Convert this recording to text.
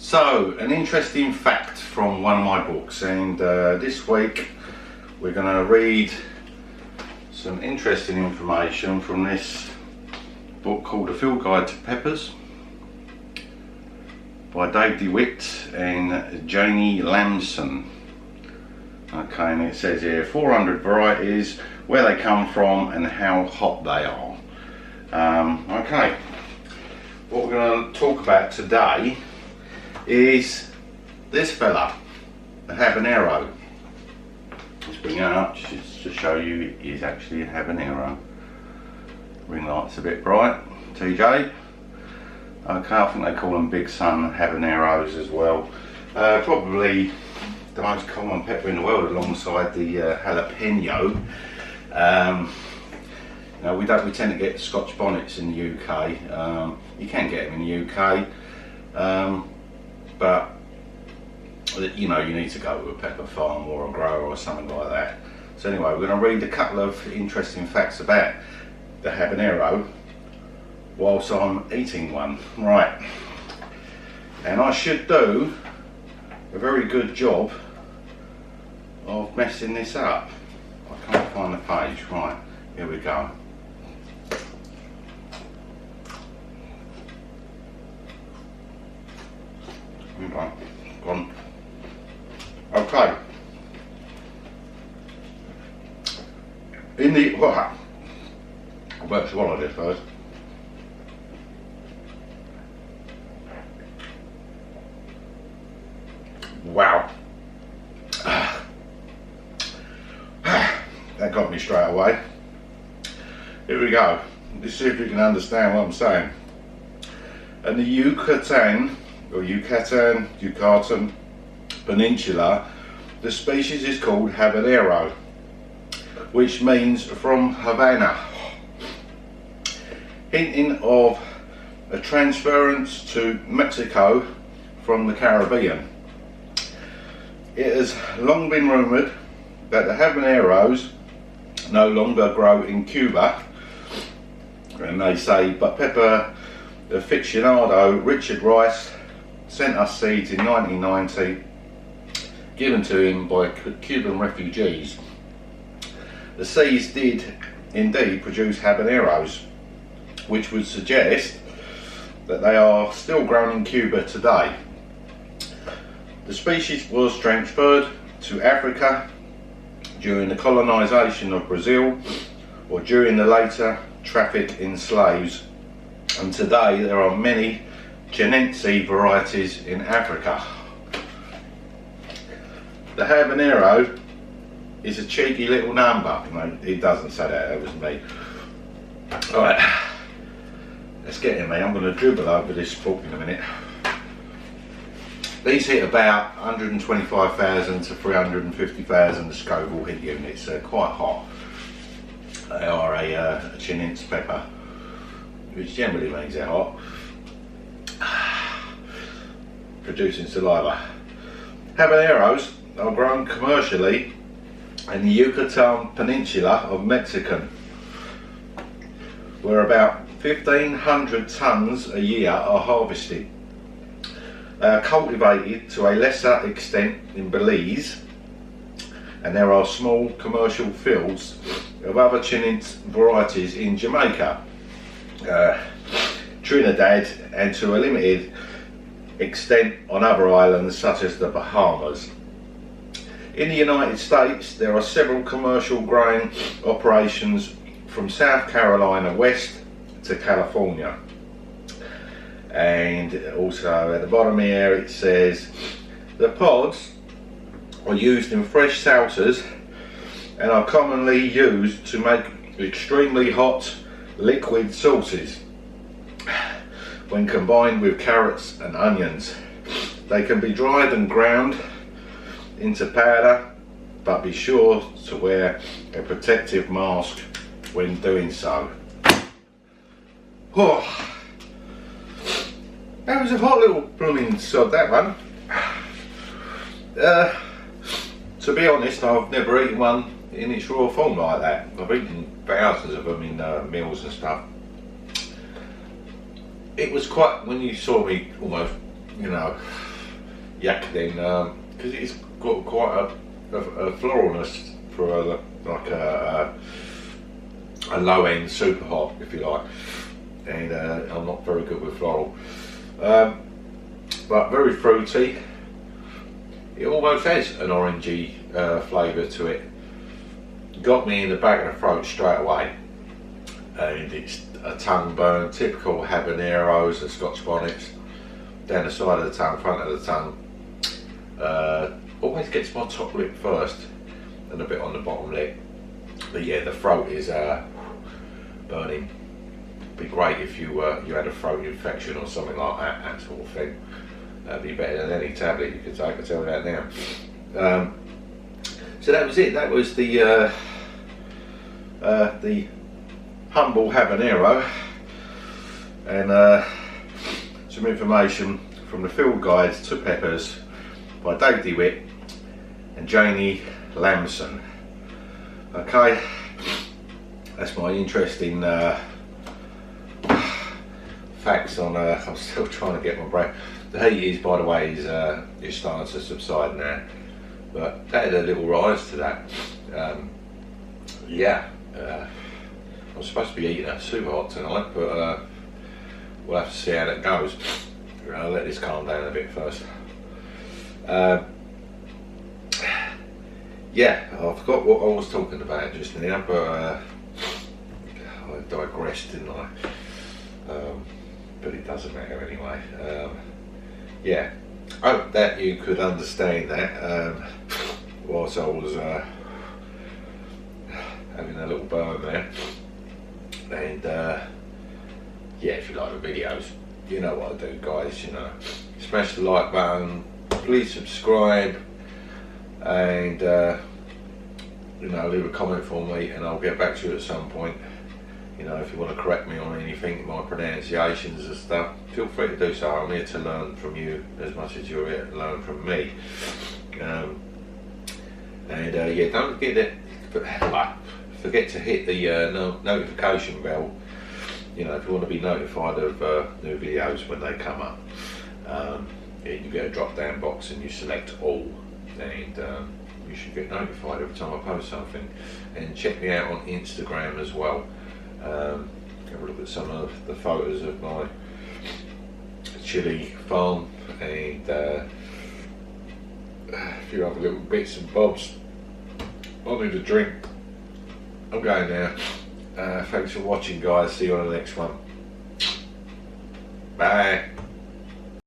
So, an interesting fact from one of my books, and this week we're going to read some interesting information from this book called A Field Guide to Peppers by Dave Dewitt and Janie Lamson. Okay, and it says here 400 varieties, where they come from and how hot they are. Okay, what we're going to talk about today is this fella, the Habanero. Let's bring it up just to show you it is actually a Habanero. Ring light's a bit bright. TJ. Okay, I think they call them Big Sun Habaneros as well. Probably the most common pepper in the world alongside the jalapeno. We tend to get Scotch bonnets in the UK. You can get them in the UK. But you need to go to a pepper farm or a grower or something like that. So anyway, we're going to read a couple of interesting facts about the habanero whilst I'm eating one. Right, and I should do a very good job of messing this up. I can't find the page. Right, here we go. Okay. I better swallow this first. Wow. That got me straight away. Here we go. Let's see if you can understand what I'm saying. And the Yucatan Peninsula, the species is called Habanero, which means from Havana, hinting of a transference to Mexico from the Caribbean. It has long been rumoured that the habaneros no longer grow in Cuba, and they say, but pepper aficionado Richard Rice sent us seeds in 1990, given to him by Cuban refugees. The seeds did indeed produce habaneros, which would suggest that they are still grown in Cuba today. The species was transferred to Africa during the colonisation of Brazil or during the later traffic in slaves, and today there are many Chinense varieties in Africa. The habanero is a cheeky little number. No, it doesn't say that, that was me. Alright, let's get in there. I'm going to dribble over this fork in a minute. These hit about 125,000 to 350,000 Scoville heat units. They're quite hot. They are a Chinense pepper, which generally means they're hot. Producing saliva. Habaneros are grown commercially in the Yucatan Peninsula of Mexico, where about 1,500 tons a year are harvested. They are cultivated to a lesser extent in Belize, and there are small commercial fields of other Chinense varieties in Jamaica, Trinidad, and to a limited extent on other islands such as the Bahamas. In the United States, there are several commercial growing operations from South Carolina west to California. And also at the bottom here it says the pods are used in fresh salsas and are commonly used to make extremely hot liquid sauces. When combined with carrots and onions, they can be dried and ground into powder, but be sure to wear a protective mask when doing so. Oh, that was a hot little blooming sod, that one. To be honest, I've never eaten one in its raw form like that. I've eaten thousands of them in meals and stuff. It was quite, when you saw me almost you know, yak then, because it's got quite a floralness for a low end super hop, if you like, and I'm not very good with floral, but very fruity. It almost has an orangey flavour to it. Got me in the back of the throat straight away, and it's a tongue burn, typical habaneros and Scotch bonnets, down the side of the tongue, front of the tongue. Always gets my top lip first and a bit on the bottom lip, but yeah, the throat is burning. Be great if you had a throat infection or something like that sort of thing. That'd be better than any tablet you could take, I tell you that now. So that was it. That was the humble habanero, and some information from the field guides to peppers by Dave Dewitt and Janie Lamson. Okay, that's my interesting facts on. I'm still trying to get my brain. The heat is, by the way, is starting to subside now, but that had a little rise to that. Yeah, I'm supposed to be eating a super hot tonight, but we'll have to see how that goes. I'll let this calm down a bit first. Yeah, I forgot what I was talking about just now, but I digressed, didn't I? But it doesn't matter anyway. Yeah, I hope that you could understand that whilst I was having a little burn there. And yeah, if you like the videos, you know what I do, guys. You know, smash the like button, please subscribe, and you know, leave a comment for me, and I'll get back to you at some point. You know, if you want to correct me on anything, my pronunciations and stuff, feel free to do so. I'm here to learn from you as much as you're here to learn from me. And yeah, don't forget to hit the notification bell. You know, if you want to be notified of new videos when they come up. Yeah, you get a drop down box and you select all, and you should get notified every time I post something. And check me out on Instagram as well. Have a look at some of the photos of my chili farm, and a few other little bits and bobs. I need a drink. I'm going now. Thanks for watching, guys. See you on the next one. Bye.